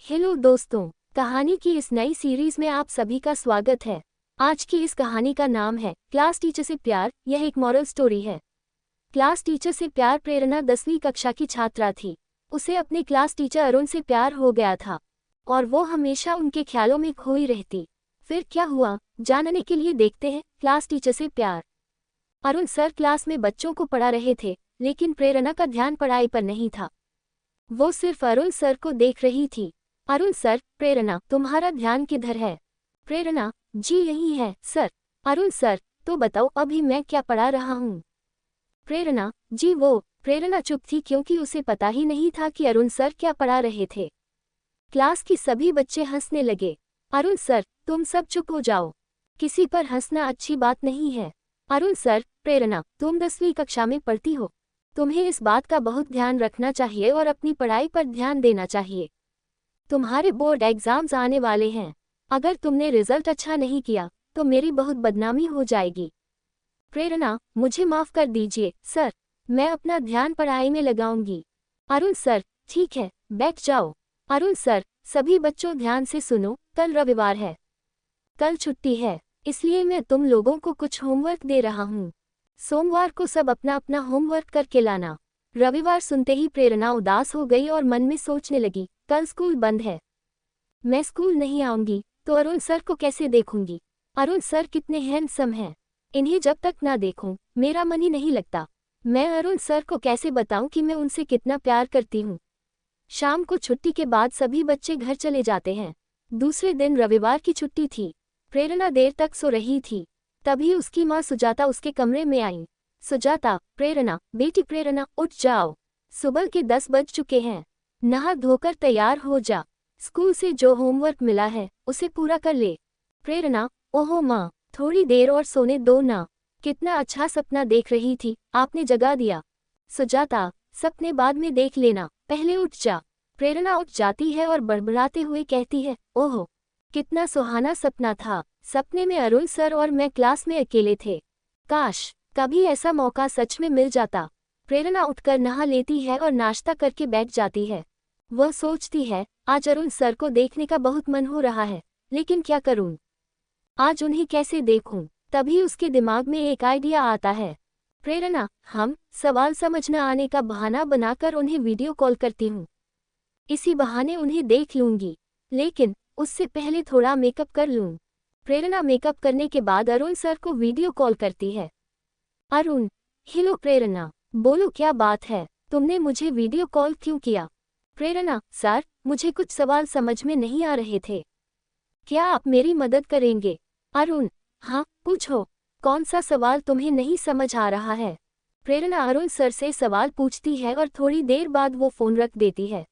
Hello दोस्तों, कहानी की इस नई सीरीज में आप सभी का स्वागत है। आज की इस कहानी का नाम है क्लास टीचर से प्यार। यह एक मॉरल स्टोरी है। क्लास टीचर से प्यार। प्रेरणा 10वीं कक्षा की छात्रा थी। उसे अपने क्लास टीचर अरुण से प्यार हो गया था और वो हमेशा उनके ख्यालों में खोई रहती। फिर क्या हुआ, जानने के लिए देखते हैं क्लास टीचर से प्यार। अरुण सर क्लास में बच्चों को पढ़ा रहे थे, लेकिन प्रेरणा का ध्यान पढ़ाई पर नहीं था। वो सिर्फ अरुण सर को देख रही थी। अरुण सर, प्रेरणा, तुम्हारा ध्यान किधर है? प्रेरणा, जी यही है सर। अरुण सर, तो बताओ अभी मैं क्या पढ़ा रहा हूँ? प्रेरणा, जी वो। प्रेरणा चुप थी क्योंकि उसे पता ही नहीं था कि अरुण सर क्या पढ़ा रहे थे। क्लास के सभी बच्चे हंसने लगे। अरुण सर, तुम सब चुप हो जाओ, किसी पर हंसना अच्छी बात नहीं है। अरुण सर, प्रेरणा, तुम 10वीं कक्षा में पढ़ती हो, तुम्हें इस बात का बहुत ध्यान रखना चाहिए और अपनी पढ़ाई पर ध्यान देना चाहिए। तुम्हारे बोर्ड एग्जाम्स आने वाले हैं। अगर तुमने रिजल्ट अच्छा नहीं किया तो मेरी बहुत बदनामी हो जाएगी। प्रेरणा, मुझे माफ कर दीजिए सर, मैं अपना ध्यान पढ़ाई में लगाऊंगी। अरुण सर, ठीक है, बैठ जाओ। अरुण सर, सभी बच्चों ध्यान से सुनो, कल रविवार है, कल छुट्टी है, इसलिए मैं तुम लोगों को कुछ होमवर्क दे रहा हूँ। सोमवार को सब अपना अपना होमवर्क करके लाना। रविवार सुनते ही प्रेरणा उदास हो गई और मन में सोचने लगी, कल स्कूल बंद है, मैं स्कूल नहीं आऊंगी तो अरुण सर को कैसे देखूंगी? अरुण सर कितने हैंडसम हैं, इन्हें जब तक ना देखूं मेरा मन ही नहीं लगता। मैं अरुण सर को कैसे बताऊं कि मैं उनसे कितना प्यार करती हूं? शाम को छुट्टी के बाद सभी बच्चे घर चले जाते हैं। दूसरे दिन रविवार की छुट्टी थी। प्रेरणा देर तक सो रही थी। तभी उसकी माँ सुजाता उसके कमरे में आई। सुजाता, प्रेरणा, बेटी प्रेरणा, उठ जाओ, सुबह के 10 बज चुके हैं, नहा धोकर तैयार हो जा, स्कूल से जो होमवर्क मिला है उसे पूरा कर ले। प्रेरणा, ओहो माँ, थोड़ी देर और सोने दो ना, कितना अच्छा सपना देख रही थी, आपने जगा दिया। सुजाता, सपने बाद में देख लेना, पहले उठ जा। प्रेरणा उठ जाती है और बड़बड़ाते हुए कहती है, ओहो, कितना सुहाना सपना था, सपने में अरुण सर और मैं क्लास में अकेले थे, काश कभी ऐसा मौका सच में मिल जाता। प्रेरणा उठकर नहा लेती है और नाश्ता करके बैठ जाती है। वह सोचती है, आज अरुण सर को देखने का बहुत मन हो रहा है, लेकिन क्या करूं? आज उन्हें कैसे देखूं? तभी उसके दिमाग में एक आइडिया आता है। प्रेरणा, हम सवाल समझ न आने का बहाना बनाकर उन्हें वीडियो कॉल करती हूँ, इसी बहाने उन्हें देख लूंगी, लेकिन उससे पहले थोड़ा मेकअप कर लूं। प्रेरणा मेकअप करने के बाद अरुण सर को वीडियो कॉल करती है। अरुण, हेलो प्रेरणा, बोलो क्या बात है, तुमने मुझे वीडियो कॉल क्यों किया? प्रेरणा, सर, मुझे कुछ सवाल समझ में नहीं आ रहे थे, क्या आप मेरी मदद करेंगे? अरुण, हाँ पूछो, कौन सा सवाल तुम्हें नहीं समझ आ रहा है? प्रेरणा अरुण सर से सवाल पूछती है और थोड़ी देर बाद वो फोन रख देती है।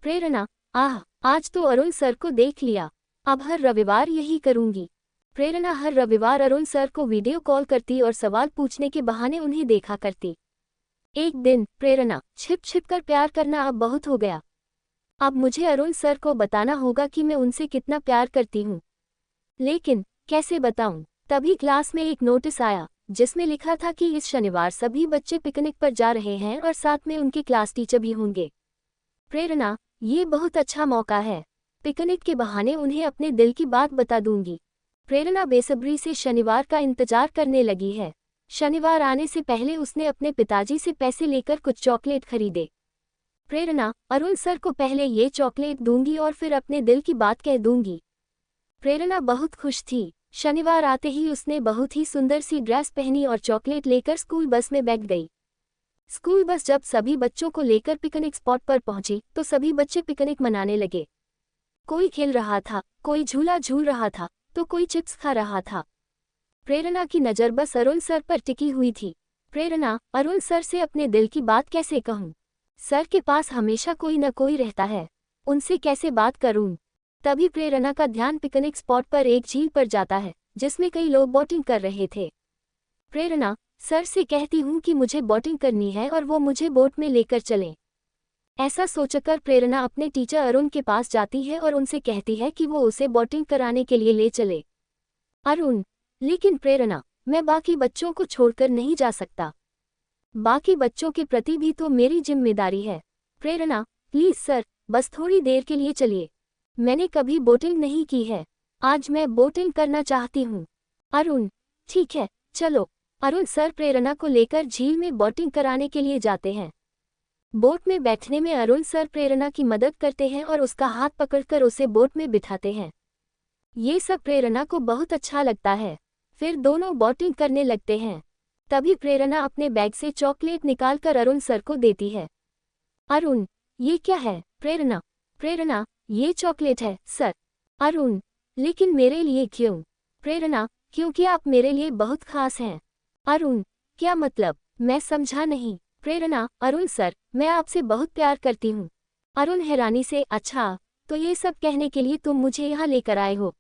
प्रेरणा, आज तो अरुण सर को देख लिया, अब हर रविवार यही करूंगी। प्रेरणा हर रविवार अरुण सर को वीडियो कॉल करती और सवाल पूछने के बहाने उन्हें देखा करती। एक दिन प्रेरणा, छिप छिप कर प्यार करना अब बहुत हो गया, अब मुझे अरुण सर को बताना होगा कि मैं उनसे कितना प्यार करती हूँ, लेकिन कैसे बताऊं? तभी क्लास में एक नोटिस आया जिसमें लिखा था कि इस शनिवार सभी बच्चे पिकनिक पर जा रहे हैं और साथ में उनके क्लास टीचर भी होंगे। प्रेरणा, ये बहुत अच्छा मौका है, पिकनिक के बहाने उन्हें अपने दिल की बात बता दूंगी। प्रेरणा बेसब्री से शनिवार का इंतजार करने लगी है। शनिवार आने से पहले उसने अपने पिताजी से पैसे लेकर कुछ चॉकलेट खरीदे। प्रेरणा, अरुण सर को पहले ये चॉकलेट दूंगी और फिर अपने दिल की बात कह दूंगी। प्रेरणा बहुत खुश थी। शनिवार आते ही उसने बहुत ही सुंदर सी ड्रेस पहनी और चॉकलेट लेकर स्कूल बस में बैठ गई। स्कूल बस जब सभी बच्चों को लेकर पिकनिक स्पॉट पर पहुंची तो सभी बच्चे पिकनिक मनाने लगे। कोई खेल रहा था, कोई झूला झूल रहा था, तो कोई चिप्स खा रहा था। प्रेरणा की नज़र बस अरुण सर पर टिकी हुई थी। प्रेरणा, अरुण सर से अपने दिल की बात कैसे कहूँ? सर के पास हमेशा कोई न कोई रहता है, उनसे कैसे बात करूँ? तभी प्रेरणा का ध्यान पिकनिक स्पॉट पर एक झील पर जाता है जिसमें कई लोग बोटिंग कर रहे थे। प्रेरणा, सर से कहती हूँ कि मुझे बोटिंग करनी है और वो मुझे बोट में लेकर चलें। ऐसा सोचकर प्रेरणा अपने टीचर अरुण के पास जाती है और उनसे कहती है कि वो उसे बोटिंग कराने के लिए ले चले। अरुण, लेकिन प्रेरणा, मैं बाकी बच्चों को छोड़कर नहीं जा सकता, बाकी बच्चों के प्रति भी तो मेरी जिम्मेदारी है। प्रेरणा, प्लीज सर, बस थोड़ी देर के लिए चलिए। मैंने कभी बोटिंग नहीं की है, आज मैं बोटिंग करना चाहती हूँ। अरुण, ठीक है, चलो। अरुण सर प्रेरणा को लेकर झील में बोटिंग कराने के लिए जाते हैं। बोट में बैठने में अरुण सर प्रेरणा की मदद करते हैं और उसका हाथ पकड़कर उसे बोट में बिठाते हैं। ये सब प्रेरणा को बहुत अच्छा लगता है। फिर दोनों बोटिंग करने लगते हैं। तभी प्रेरणा अपने बैग से चॉकलेट निकालकर अरुण सर को देती है। अरुण, ये क्या है? प्रेरणा, प्रेरणा, ये चॉकलेट है सर। अरुण, लेकिन मेरे लिए क्यों? प्रेरणा, क्योंकि आप मेरे लिए बहुत खास हैं। अरुण, क्या मतलब? मैं समझा नहीं। प्रेरणा, अरुण सर, मैं आपसे बहुत प्यार करती हूँ। अरुण हैरानी से, अच्छा, तो ये सब कहने के लिए तुम मुझे यहाँ लेकर आए हो?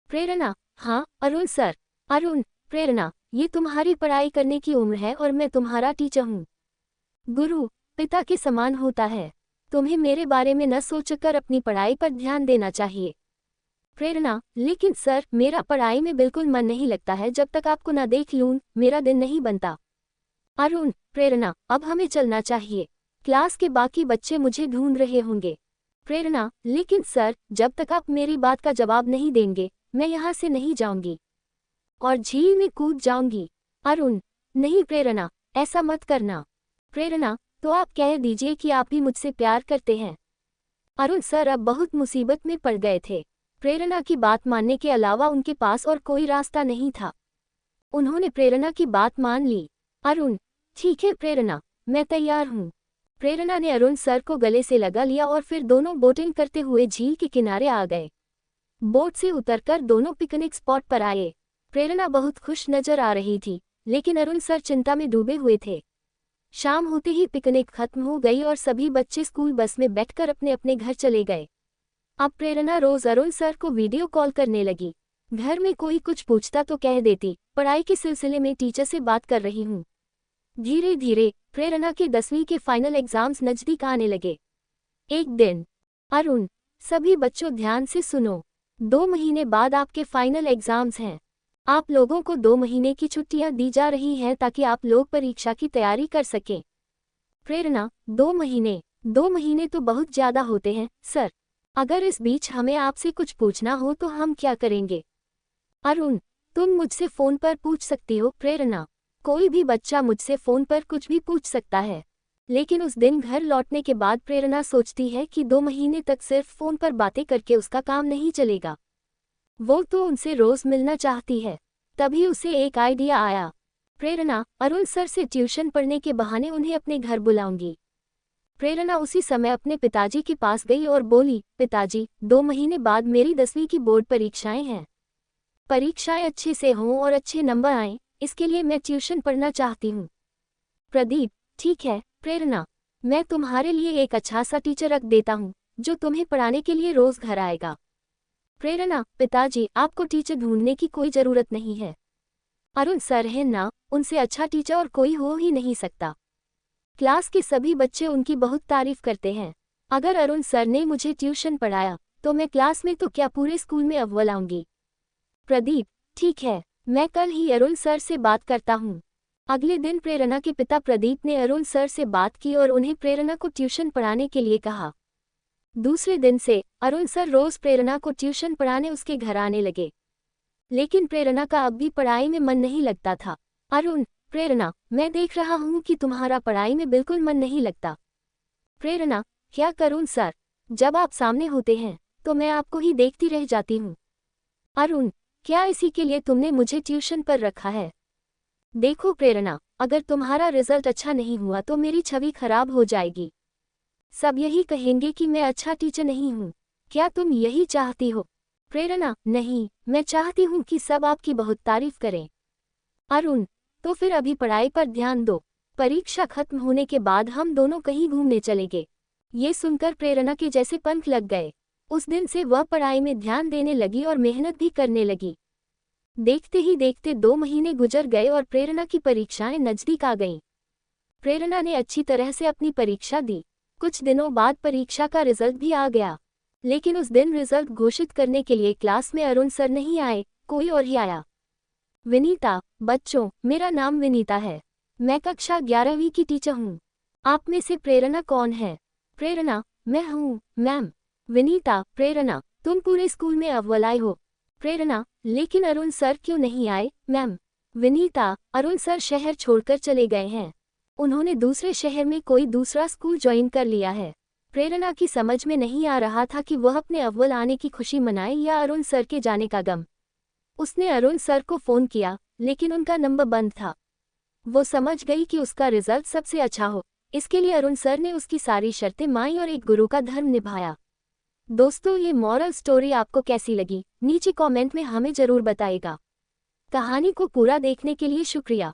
प्रेरणा, हाँ अरुण सर। अरुण, प्रेरणा, ये तुम्हारी पढ़ाई करने की उम्र है और मैं तुम्हारा टीचर हूँ। गुरु, पिता के समान होता है। तुम्हें मेरे बारे में न सोचकर अपनी पढ़ाई पर ध्यान देना चाहिए। प्रेरणा, लेकिन सर, मेरा पढ़ाई में बिल्कुल मन नहीं लगता है, जब तक आपको न देख लूं, मेरा दिन नहीं बनता। अरुण, प्रेरणा, अब हमें चलना चाहिए। क्लास के बाकी बच्चे मुझे ढूंढ रहे होंगे। प्रेरणा, लेकिन सर, जब तक आप मेरी बात का जवाब नहीं देंगे, मैं यहाँ से नहीं जाऊंगी और झील में कूद जाऊंगी। अरुण, नहीं प्रेरणा, ऐसा मत करना। प्रेरणा, तो आप कह दीजिए कि आप भी मुझसे प्यार करते हैं। अरुण सर अब बहुत मुसीबत में पड़ गए थे। प्रेरणा की बात मानने के अलावा उनके पास और कोई रास्ता नहीं था। उन्होंने प्रेरणा की बात मान ली। अरुण, ठीक है प्रेरणा, मैं तैयार हूँ। प्रेरणा ने अरुण सर को गले से लगा लिया और फिर दोनों बोटिंग करते हुए झील के किनारे आ गए। बोट से उतरकर दोनों पिकनिक स्पॉट पर आए। प्रेरणा बहुत खुश नजर आ रही थी, लेकिन अरुण सर चिंता में डूबे हुए थे। शाम होते ही पिकनिक खत्म हो गई और सभी बच्चे स्कूल बस में बैठकर अपने अपने घर चले गए। अब प्रेरणा रोज अरुण सर को वीडियो कॉल करने लगी। घर में कोई कुछ पूछता तो कह देती, पढ़ाई के सिलसिले में टीचर से बात कर रही हूँ। धीरे धीरे प्रेरणा के 10वीं के फाइनल एग्जाम्स नजदीक आने लगे। एक दिन, अरुण, सभी बच्चों ध्यान से सुनो। 2 महीने बाद आपके फाइनल एग्जाम्स हैं। आप लोगों को 2 महीने की छुट्टियां दी जा रही हैं ताकि आप लोग परीक्षा की तैयारी कर सकें। प्रेरणा, 2 महीने? 2 महीने तो बहुत ज्यादा होते हैं सर। अगर इस बीच हमें आपसे कुछ पूछना हो तो हम क्या करेंगे? अरुण, तुम मुझसे फोन पर पूछ सकती हो। प्रेरणा, कोई भी बच्चा मुझसे फोन पर कुछ भी पूछ सकता है। लेकिन उस दिन घर लौटने के बाद प्रेरणा सोचती है कि 2 महीने तक सिर्फ फोन पर बातें करके उसका काम नहीं चलेगा। वो तो उनसे रोज मिलना चाहती है। तभी उसे एक आइडिया आया। प्रेरणा, अरुण सर से ट्यूशन पढ़ने के बहाने उन्हें अपने घर बुलाऊंगी। प्रेरणा उसी समय अपने पिताजी के पास गई और बोली, पिताजी, 2 महीने बाद मेरी 10वीं की बोर्ड परीक्षाएं हैं। परीक्षाएं अच्छे से हों और अच्छे नंबर आएं, इसके लिए मैं ट्यूशन पढ़ना चाहती हूँ। प्रदीप, ठीक है प्रेरणा, मैं तुम्हारे लिए एक अच्छा सा टीचर रख देता हूँ, जो तुम्हें पढ़ाने के लिए रोज घर आएगा। प्रेरणा, पिताजी, आपको टीचर ढूंढने की कोई जरूरत नहीं है। अरुण सर है ना, उनसे अच्छा टीचर और कोई हो ही नहीं सकता। क्लास के सभी बच्चे उनकी बहुत तारीफ करते हैं। अगर अरुण सर ने मुझे ट्यूशन पढ़ाया तो मैं क्लास में तो क्या पूरे स्कूल में अव्वल आऊंगी। प्रदीप, ठीक है, मैं कल ही अरुण सर से बात करता हूँ। अगले दिन प्रेरणा के पिता प्रदीप ने अरुण सर से बात की और उन्हें प्रेरणा को ट्यूशन पढ़ाने के लिए कहा। दूसरे दिन से अरुण सर रोज प्रेरणा को ट्यूशन पढ़ाने उसके घर आने लगे। लेकिन प्रेरणा का अब भी पढ़ाई में मन नहीं लगता था। अरुण, प्रेरणा, मैं देख रहा हूँ कि तुम्हारा पढ़ाई में बिल्कुल मन नहीं लगता। प्रेरणा, क्या करूँ सर, जब आप सामने होते हैं तो मैं आपको ही देखती रह जाती हूँ। अरुण, क्या इसी के लिए तुमने मुझे ट्यूशन पर रखा है? देखो प्रेरणा, अगर तुम्हारा रिजल्ट अच्छा नहीं हुआ तो मेरी छवि खराब हो जाएगी। सब यही कहेंगे कि मैं अच्छा टीचर नहीं हूँ। क्या तुम यही चाहती हो? प्रेरणा, नहीं, मैं चाहती हूँ कि सब आपकी बहुत तारीफ करें। अरुण, तो फिर अभी पढ़ाई पर ध्यान दो। परीक्षा खत्म होने के बाद हम दोनों कहीं घूमने चलेंगे। ये सुनकर प्रेरणा के जैसे पंख लग गए। उस दिन से वह पढ़ाई में ध्यान देने लगी और मेहनत भी करने लगी। देखते ही देखते 2 महीने गुजर गए और प्रेरणा की परीक्षाएं नजदीक आ गईं। प्रेरणा ने अच्छी तरह से अपनी परीक्षा दी। कुछ दिनों बाद परीक्षा का रिजल्ट भी आ गया। लेकिन उस दिन रिजल्ट घोषित करने के लिए क्लास में अरुण सर नहीं आए, कोई और ही आया। विनीता, बच्चों, मेरा नाम विनीता है। मैं कक्षा 11वीं की टीचर हूँ। आप में से प्रेरणा कौन है? प्रेरणा, मैं हूँ मैम। विनीता, प्रेरणा, तुम पूरे स्कूल में अव्वल आए हो। प्रेरणा, लेकिन अरुण सर क्यों नहीं आए मैम। विनीता, अरुण सर शहर छोड़कर चले गए हैं। उन्होंने दूसरे शहर में कोई दूसरा स्कूल ज्वाइन कर लिया है। प्रेरणा की समझ में नहीं आ रहा था कि वह अपने अव्वल आने की खुशी मनाए या अरुण सर के जाने का गम। उसने अरुण सर को फ़ोन किया, लेकिन उनका नंबर बंद था। वो समझ गई कि उसका रिजल्ट सबसे अच्छा हो, इसके लिए अरुण सर ने उसकी सारी शर्तें मानी और एक गुरु का धर्म निभाया। दोस्तों, ये मॉरल स्टोरी आपको कैसी लगी, नीचे कमेंट में हमें ज़रूर बताइएगा। कहानी को पूरा देखने के लिए शुक्रिया।